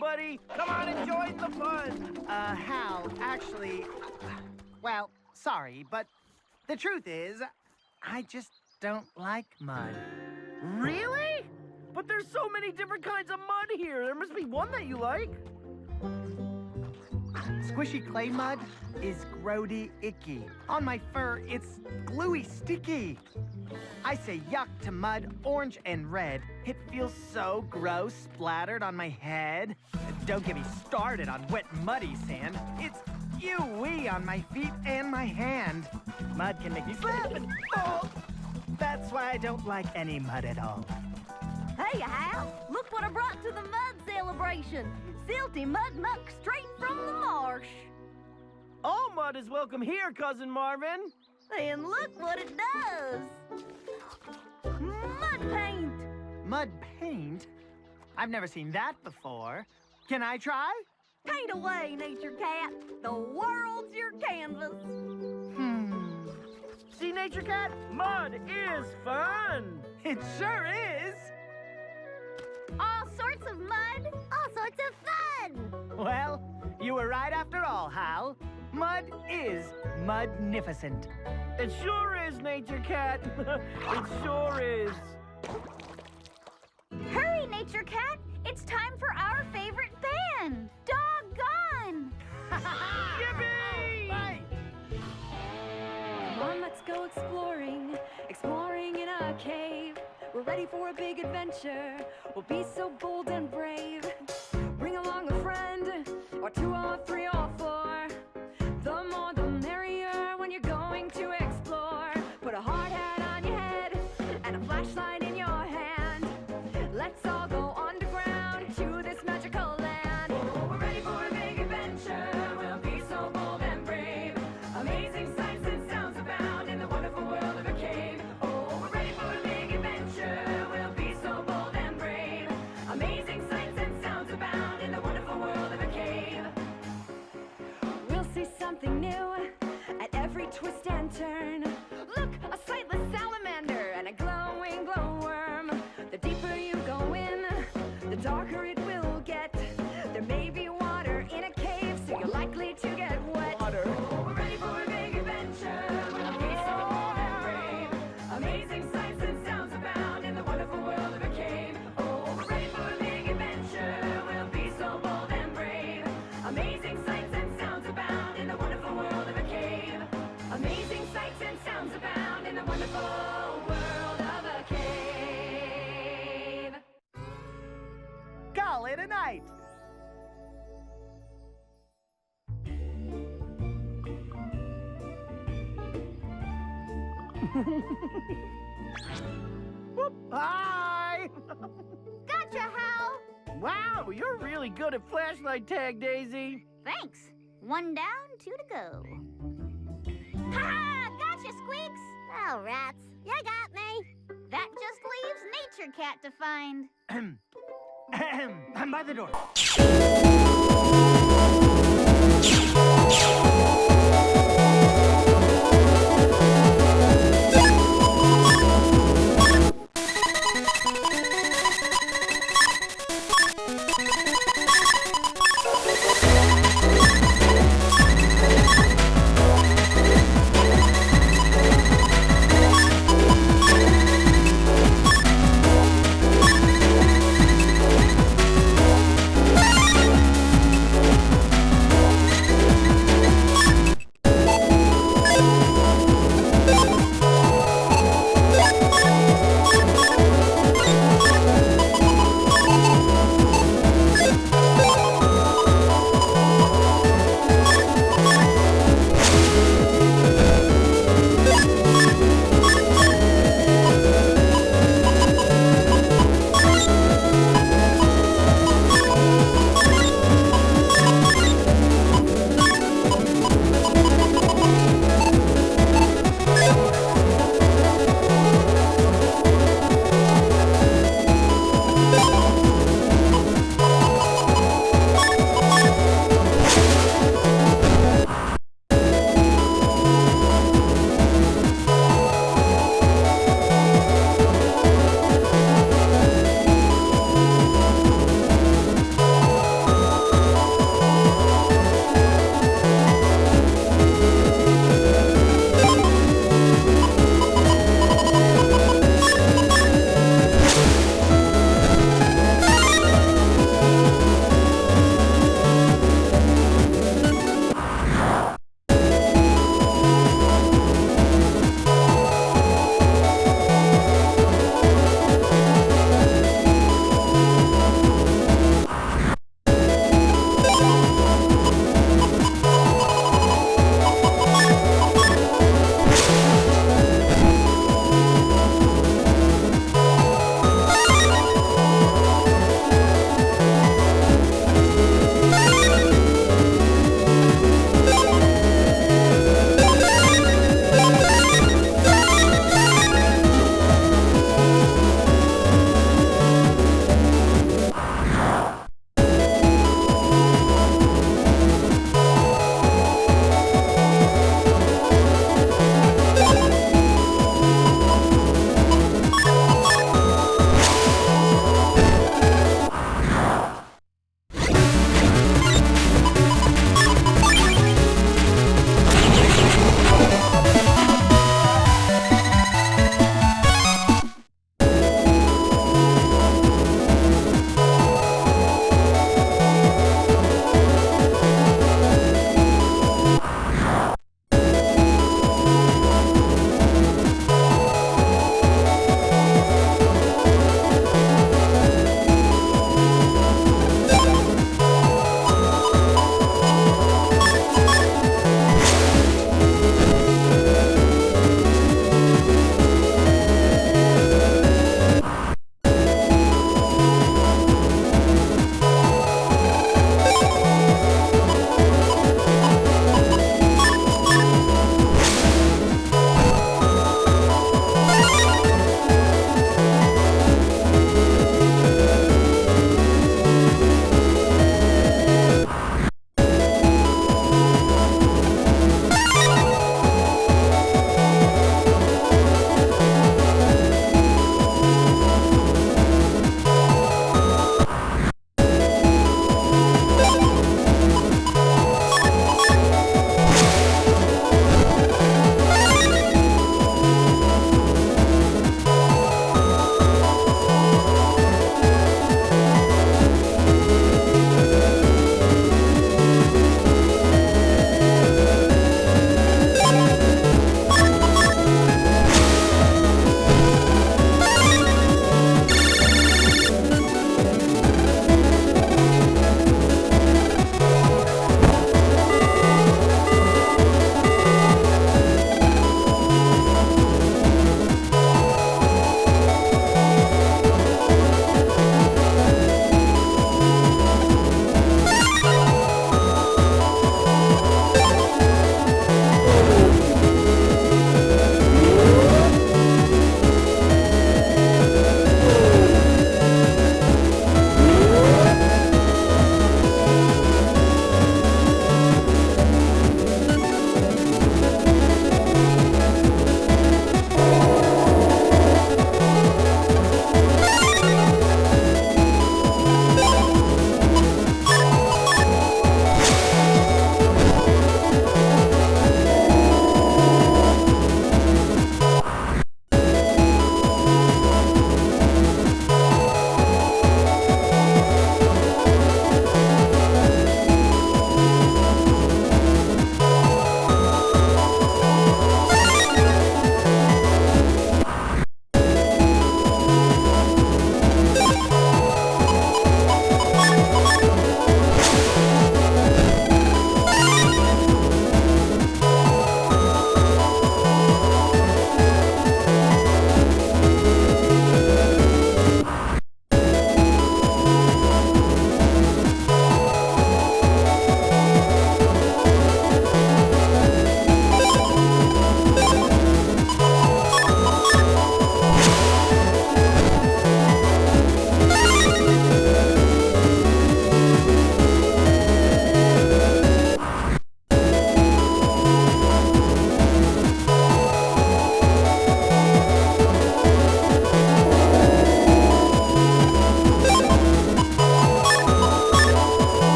buddy. Come on and join the fun. Hal, actually, well, sorry, but the truth is, I just don't like mud. Really? But there's so many different kinds of mud here. There must be one that you like. Squishy clay mud is grody icky. On my fur, it's gluey sticky. I say yuck to mud, orange and red. It feels so gross splattered on my head. Don't get me started on wet, muddy sand. It's ew-wee on my feet and my hand. Mud can make me slip and fall. That's why I don't like any mud at all. Hey, Hal, look what I brought to the mud celebration. Silty mud muck straight from the marsh. All mud is welcome here, Cousin Marvin. And look what it does. Mud paint. Mud paint? I've never seen that before. Can I try? Paint away, Nature Cat. The world's your canvas. See, Nature Cat? Mud is fun. It sure is. All sorts of mud, all sorts of fun. Well, you were right after all, Hal. Mud is mudnificent. It sure is, Nature Cat. It sure is. Hurry, Nature Cat. It's time for our favorite band, Doggone. Yippee! Bye. Come on, let's go exploring, exploring in a cave. We're ready for a big adventure. We'll be so bold and brave. Bring along a friend, or two, or three, or four. The more the merrier when you're going to explore. Put a hard hat on your head and a flashlight in your hand. Let's all go underground to this magical land. Oh, we're ready for a big adventure. We'll be so bold and brave. Amazing sights and sounds abound in the wonderful world of a cave. Oh, we're ready for a big adventure. We'll be so bold and brave. Amazing sights and sounds abound in the wonderful world of a cave. We'll see something new at every twist and turn. Look, a sightless salamander and a glowing glowworm. The deeper you go in, the darker it will get. There may be water in a cave, so you're likely to get wet. Water. Oh, we're ready for a big adventure. We'll be so bold and brave. Amazing sights and sounds abound in the wonderful world of a cave. Oh, we're ready for a big adventure. We'll be so bold and brave. Amazing sights and sounds abound in the wonderful world of a cave. Amazing sights and sounds abound in the wonderful world of a cave. Call it a night. Whoop, hi! Gotcha, Hal. Wow, you're really good at flashlight tag, Daisy. Thanks. One down, two to go. Ha! Gotcha, Squeaks. Oh, rats. You got me. That just leaves Nature Cat to find. I'm by the door.